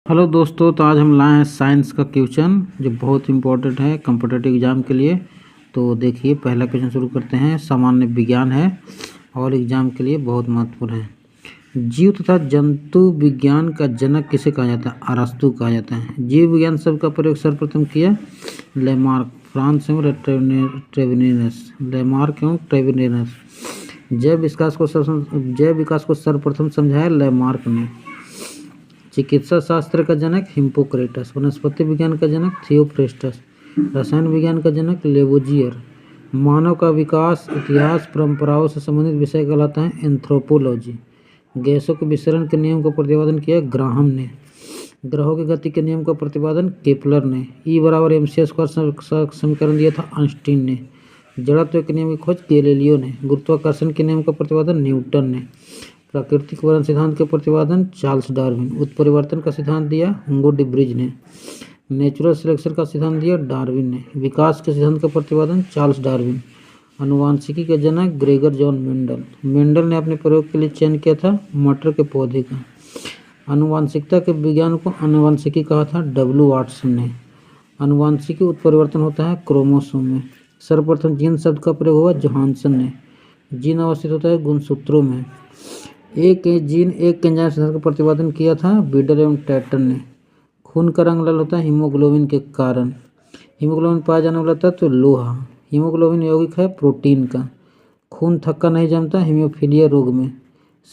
Hello दोस्तों, तो आज हम लाए हैं साइंस का क्वेश्चन जो बहुत इम्पोर्टेंट है कॉम्पिटिटिव एग्ज़ाम के लिए। तो देखिए, पहला क्वेश्चन शुरू करते हैं। सामान्य विज्ञान है और एग्ज़ाम के लिए बहुत महत्वपूर्ण है। जीव तथा जंतु विज्ञान का जनक किसे कहा जाता है? अरस्तु कहा जाता है। जीव विज्ञान शब्द का प्रयोग सर्वप्रथम किया लेमार्क, फ्रांस एवं ट्रेविनेस। लेमार्क एवं ट्रेविनेस। जैव विकास को सर्वप्रथम समझाया लेमार्क ने। चिकित्सा शास्त्र का जनक हिप्पोक्रेटस। वनस्पति विज्ञान का जनक थियोफ्रेस्टस। रसायन विज्ञान का जनक लेवोजियर। मानव का विकास इतिहास परंपराओं से संबंधित विषय कहलाता है एंथ्रोपोलॉजी। गैसों के विसरण के नियम का प्रतिपादन किया ग्राहम ने। ग्रहों की गति के नियम का प्रतिपादन केपलर ने। E बराबर mc² समीकरण दिया था आइंस्टीन ने। जड़त्व के नियम की खोज गैलीलियो ने। गुरुत्वाकर्षण के नियम का प्रतिपादन न्यूटन ने। प्राकृतिक वर्ण सिद्धांत के प्रतिपादन चार्ल्स डार्विन। उत्परिवर्तन का सिद्धांत दिया हुगो डी ब्रिज ने। नेचुरल सिलेक्शन का सिद्धांत दिया डार्विन ने। विकास के सिद्धांत का प्रतिपादन चार्ल्स डार्विन। अनुवांशिकी के जनक ग्रेगर जॉन मेंडल। मेंडल ने अपने प्रयोग के लिए चयन किया था मटर के पौधे का। अनुवांशिकता के विज्ञान को अनुवांशिकी कहा था W वाटसन ने। अनुवांशिकी उत्परिवर्तन होता है क्रोमोसोम में। सर्वप्रथम जीन शब्द का प्रयोग हुआ जोहानसन ने। जीन अवस्थित होता है गुणसूत्रों में। एक जीन एक एंजाइम सिद्धांत का प्रतिपादन किया था बीडल एवं टैटन ने। खून का रंग लाल होता है हीमोग्लोबिन के कारण। हीमोग्लोबिन पाया जाने वाला तत्व लोहा। हीमोग्लोबिन यौगिक है प्रोटीन का। खून थक्का नहीं जमता हीमोफीलिया रोग में।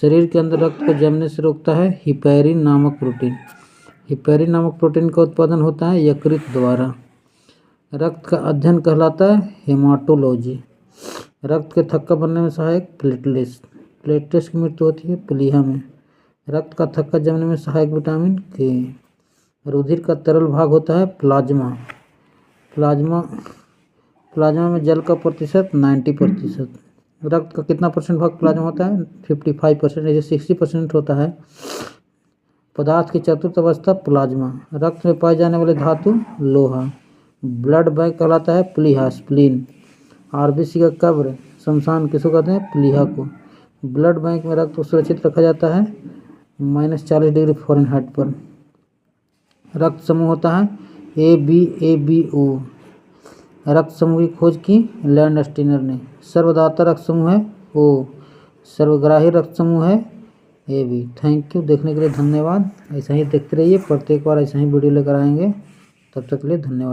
शरीर के अंदर रक्त को जमने से रोकता है हिपैरिन नामक प्रोटीन। हिपैरिन नामक प्रोटीन का उत्पादन होता है यकृत द्वारा। रक्त का अध्ययन कहलाता है हेमाटोलॉजी। रक्त के थक्का बनने में सहायक प्लेटलेट्स। प्लेटलेट्स की मृत्यु होती है प्लीहा में। रक्त का थक्का जमने में सहायक विटामिन के। रुधिर का तरल भाग होता है प्लाज्मा। प्लाज्मा में जल का प्रतिशत 90%। रक्त का कितना परसेंट भाग प्लाज्मा होता है? 55%। जैसे 60% होता है। पदार्थ की चतुर्थ अवस्था प्लाज्मा। रक्त में पाए जाने वाले धातु लोहा। ब्लड बैंक कहलाता है प्लीहा स्प्लीन। आरबीसी का कब्र शमशान किसको कहते हैं? प्लीहा को। ब्लड बैंक में रक्त को सुरक्षित रखा जाता है -40 डिग्री फ़ारेनहाइट पर। रक्त समूह होता है ABO। रक्त समूह की खोज की लैंडस्टीनर ने। सर्वदाता रक्त समूह है O। सर्वग्राही रक्त समूह है AB। थैंक यू, देखने के लिए धन्यवाद। ऐसा ही देखते रहिए, प्रत्येक बार ऐसा ही वीडियो लेकर आएंगे। तब तक के लिए धन्यवाद।